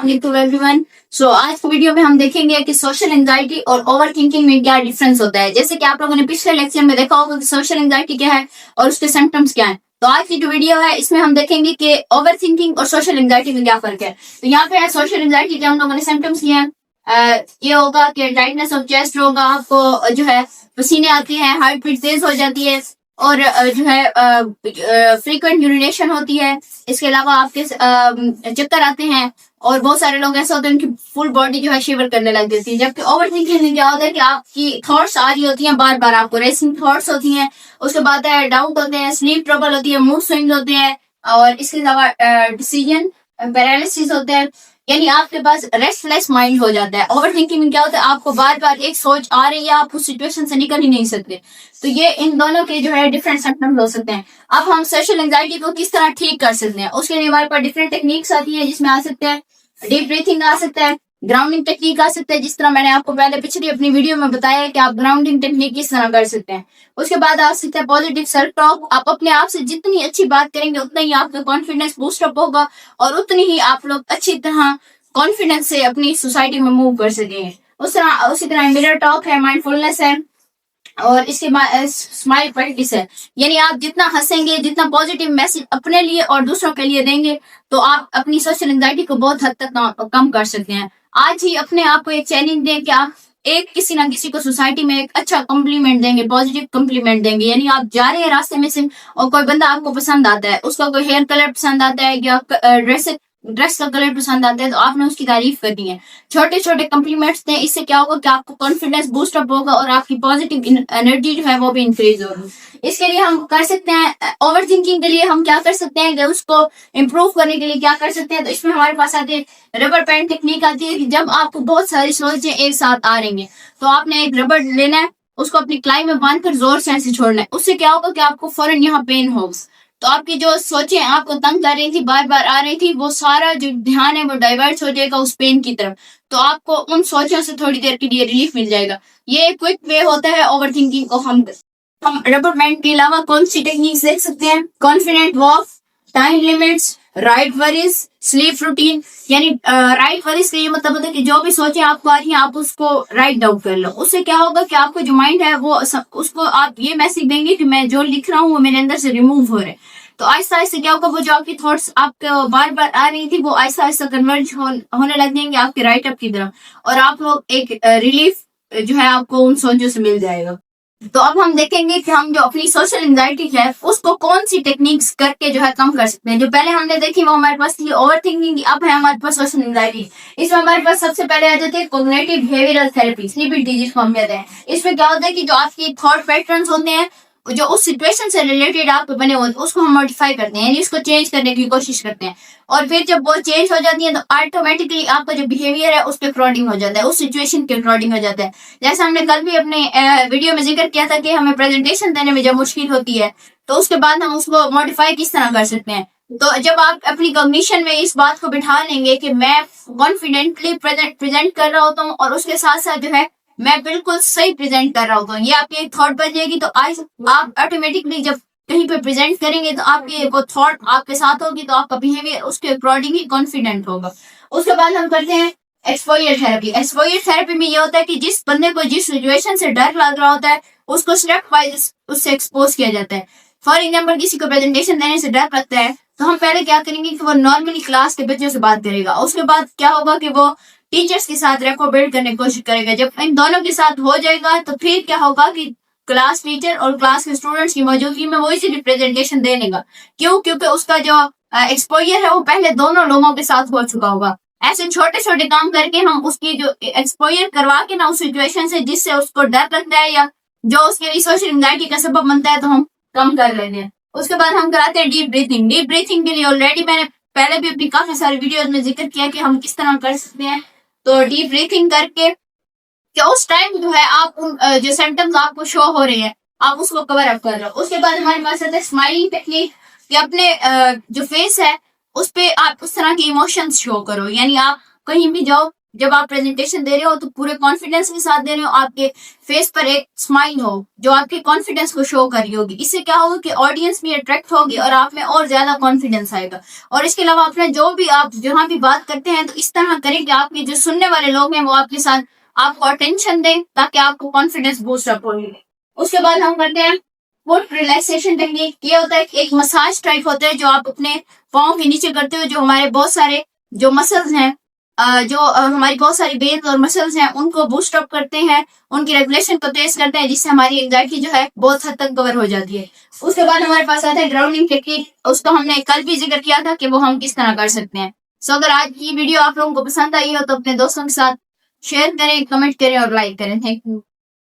अस्सलाम एवरीवन। सो आज की वीडियो में हम देखेंगे कि सोशल एंजाइटी और ओवर थिंकिंग में क्या डिफरेंस होता है। जैसे कि आप लोगों ने पिछले लेक्चर में देखा होगा कि सोशल एंजाइटी क्या है और उसके सिम्टम्स क्या है। तो आज की जो वीडियो है इसमें हम देखेंगे कि ओवर थिंकिंग और सोशल एंजाइटी में क्या फर्क है। तो यहाँ पे है सोशल एंजाइटी के हम लोगों ने सिम्टम्स किए हैं। ये होगा कि टाइटनेस ऑफ चेस्ट होगा, आपको जो है पसीने आती है, हार्ट बीट तेज हो जाती है और जो है फ्रीक्वेंट यूरिनेशन होती है। इसके अलावा आपके चक्कर आते हैं और बहुत सारे लोग ऐसा होते हैं उनकी फुल बॉडी जो है शिवर करने लग जाती है। जबकि ओवर थिंकिंग में क्या होता है कि आपकी थॉट्स आ रही होती हैं, बार बार आपको रेसिंग थॉट्स होती हैं। उसके बाद डाउट होते हैं, स्लीप ट्रबल होती है, मूड स्विंग्स होते हैं और इसके अलावा डिसीजन पैरालिसिस होता है, यानी आपके पास रेस्टलेस माइंड हो जाता है। ओवर थिंकिंग में क्या होता है, आपको बार बार एक सोच आ रही है, आप उस सिचुएशन से निकल ही नहीं सकते। तो ये इन दोनों के जो है डिफरेंट सिम्टम्स हो सकते हैं। अब हम सोशल एंजाइटी को किस तरह ठीक कर सकते हैं, उसके लिए हमारे पास डिफरेंट टेक्निक्स आती है, जिसमें आ सकते हैं डीप ब्रीथिंग आ सकता है, ग्राउंडिंग टेक्निक आ सकता है, जिस तरह मैंने आपको पहले पिछली अपनी वीडियो में बताया है कि आप ग्राउंडिंग टेक्निक किस तरह कर सकते हैं। उसके बाद आ सकता है पॉजिटिव सेल्फ टॉक। आप अपने आप से जितनी अच्छी बात करेंगे उतना ही आपका कॉन्फिडेंस बूस्टअप होगा और उतनी ही आप लोग अच्छी तरह कॉन्फिडेंस से अपनी सोसाइटी में मूव कर सकेंगे। उसी तरह मिरर टॉक है, माइंडफुलनेस है और इसके बाद स्माइल प्रैक्टिस है। यानी आप जितना हंसेंगे, जितना पॉजिटिव मैसेज अपने लिए और दूसरों के लिए देंगे, तो आप अपनी सोशल एंजाइटी को बहुत हद तक कम कर सकते हैं। आज ही अपने आप को एक चैलेंज दें कि आप एक किसी ना किसी को सोसाइटी में एक अच्छा कॉम्प्लीमेंट देंगे, पॉजिटिव कॉम्प्लीमेंट देंगे। यानी आप जा रहे हैं रास्ते में से और कोई बंदा आपको पसंद आता है, उसका कोई हेयर कलर पसंद आता है या ड्रेस का कलर पसंद आता है, तो आपने उसकी तारीफ करनी है। छोटे छोटे कॉम्प्लीमेंट्स दें, इससे क्या होगा कि आपको कॉन्फिडेंस बूस्ट अप होगा और आपकी पॉजिटिव एनर्जी जो है वो भी इंक्रीज होगी। इसके लिए हम कर सकते हैं, ओवर थिंकिंग के लिए हम क्या कर सकते हैं कि उसको इम्प्रूव करने के लिए क्या कर सकते हैं। तो इसमें हमारे पास आते हैं रबर बैंड टेक्निक आती है कि जब आपको बहुत सारी सोचें एक साथ आ रही हैं, तो आपने एक रबर लेना है, उसको अपनी कलाई में बांधकर जोर से ऐसे छोड़ना है। उससे क्या होगा कि आपको फौरन यहाँ पेन होगा। तो आपकी जो सोचें आपको तंग कर रही थी, बार बार आ रही थी, वो सारा जो ध्यान है वो डाइवर्ट हो जाएगा उस पेन की तरफ। तो आपको उन सोचों से थोड़ी देर के लिए रिलीफ मिल जाएगा। ये एक क्विक वे होता है ओवर थिंकिंग को हम रबर बैंड के अलावा कौन सी टेक्निक देख सकते हैं। Confident walk, time limits, right worries, sleep routine. यानी राइट वरीज का ये मतलब होता है कि जो भी सोचें आपको आ रही हैं आप उसको राइट डाउन कर लो। उससे क्या होगा कि आपका जो माइंड है वो उसको आप ये मैसेज देंगे कि मैं जो लिख रहा हूँ वो मेरे अंदर से रिमूव हो रहे हैं। तो आहिस्ता आहिस्ता क्या होगा, वो जो आपकी थॉट्स आपको बार बार आ रही थी वो आहिस्ता आहिस्ता कन्वर्ज होने लग जाएंगे आपके राइट अप की तरफ और आप लोग एक रिलीफ जो है आपको उन सोचों से मिल जाएगा। तो अब हम देखेंगे कि हम जो अपनी सोशल एंजाइटी है उसको कौन सी टेक्निक्स करके जो है कम कर सकते हैं। जो पहले हमने देखी वो हमारे पास थी ओवर थिंकिंग, अब है हमारे पास सोशल एंजाइटी। इसमें हमारे पास सबसे पहले आ जाती है कॉग्निटिव बिहेवियरल थेरेपी, CBT जिसको हम कहते हैं। इसमें क्या होता है कि जो आपकी थॉट पैटर्न्स होते हैं जो उस सिचुएशन से रिलेटेड आप बने होते हैं उसको हम मॉडिफाई करते हैं, यानी उसको चेंज करने की कोशिश करते हैं। और फिर जब वो चेंज हो जाती है तो ऑटोमेटिकली आपका जो बिहेवियर है उसके अकॉर्डिंग हो जाता है, उस सिचुएशन के अकॉर्डिंग हो जाता है। जैसे हमने कल भी अपने वीडियो में जिक्र किया था कि हमें प्रेजेंटेशन देने में जब मुश्किल होती है तो उसके बाद हम उसको मॉडिफाई किस तरह कर सकते हैं। तो जब आप अपनी कॉग्निशन में इस बात को बिठा लेंगे कि मैं कॉन्फिडेंटली प्रेजेंट कर रहा होता हूँ और उसके साथ साथ जो है मैं बिल्कुल सही प्रेजेंट कर रहा हूँ, ये आपकी एक थॉट बन जाएगी। तो आज आप ऑटोमेटिकली जब कहीं पे प्रेजेंट करेंगे तो आपकी वो थॉट आपके साथ होगी, तो आपका बिहेवियर उसके अकॉर्डिंग ही कॉन्फिडेंट होगा। उसके बाद हम करते हैं एक्सपोजर थेरेपी। एक्सपोजर थेरेपी में ये होता है कि जिस बंदे को जिस सिचुएशन से डर लग रहा होता है उसको स्टेप वाइज उससे एक्सपोज किया जाता है। फॉर एग्जाम्पल, किसी को प्रेजेंटेशन देने से डर लगता है तो हम पहले क्या करेंगे कि वो नॉर्मली क्लास के बच्चों से बात करेगा। उसके बाद क्या होगा कि वो टीचर्स के साथ रेपो बिल्ड करने की कोशिश करेगा। जब इन दोनों के साथ हो जाएगा तो फिर क्या होगा कि क्लास टीचर और क्लास के स्टूडेंट्स की मौजूदगी में वो इसीलिए प्रेजेंटेशन दे लेगा। क्यों? क्योंकि उसका जो एक्सपोजर है वो पहले दोनों लोगों के साथ हो चुका होगा। ऐसे छोटे छोटे काम करके हम उसकी जो एक्सपोजर करवा के ना उस सिचुएशन से जिससे उसको डर लगता है या जो उसके लिए सोशल एंजाइटी का सबब बनता है तो हम कम कर लेते हैं। उसके बाद हम कराते हैं डीप ब्रीथिंग। डीप ब्रीथिंग के लिए ऑलरेडी मैंने पहले भी अपनी काफी सारी वीडियोज में जिक्र किया कि हम किस तरह कर सकते हैं। तो डीप ब्रीथिंग करके कि उस टाइम जो है आप उन जो सिम्टम्स आपको शो हो रहे हैं आप उसको कवर अप कर रहे हो। उसके बाद हमारे पास आता है स्माइलिंग टेक्निक कि अपने जो फेस है उस पे आप उस तरह के इमोशंस शो करो। यानी आप कहीं भी जाओ जब आप प्रेजेंटेशन दे रहे हो तो पूरे कॉन्फिडेंस के साथ दे रहे हो, आपके फेस पर एक स्माइल हो जो आपके कॉन्फिडेंस को शो कर रही होगी। इससे क्या होगा कि ऑडियंस भी अट्रैक्ट होगी और आप में और ज्यादा कॉन्फिडेंस आएगा। और इसके अलावा अपने जो भी आप जहाँ भी बात करते हैं तो इस तरह करें कि आपके जो सुनने वाले लोग हैं वो आपके साथ आपको अटेंशन दें, ताकि आपको कॉन्फिडेंस बूस्ट अप हो। उसके बाद हम करते हैं फुट रिलैक्सेशन टेक्निक। ये होता है कि एक मसाज टाइप होता है जो आप अपने पाँव के नीचे करते हो, जो हमारे बहुत सारे जो मसल्स हैं, हमारी बहुत सारी वेन्स और मसल्स हैं उनको बूस्ट अप करते हैं, उनकी रेगुलेशन को तेज करते हैं, जिससे हमारी एंजाइटी जो है बहुत हद तक कवर हो जाती है। उसके बाद हमारे पास आता है ग्राउंडिंग टेक्निक। उसको हमने कल भी जिक्र किया था कि वो हम किस तरह कर सकते हैं। सो अगर आज की वीडियो आप लोगों को पसंद आई हो तो अपने दोस्तों के साथ शेयर करें, कमेंट करें और लाइक करें। Thank you.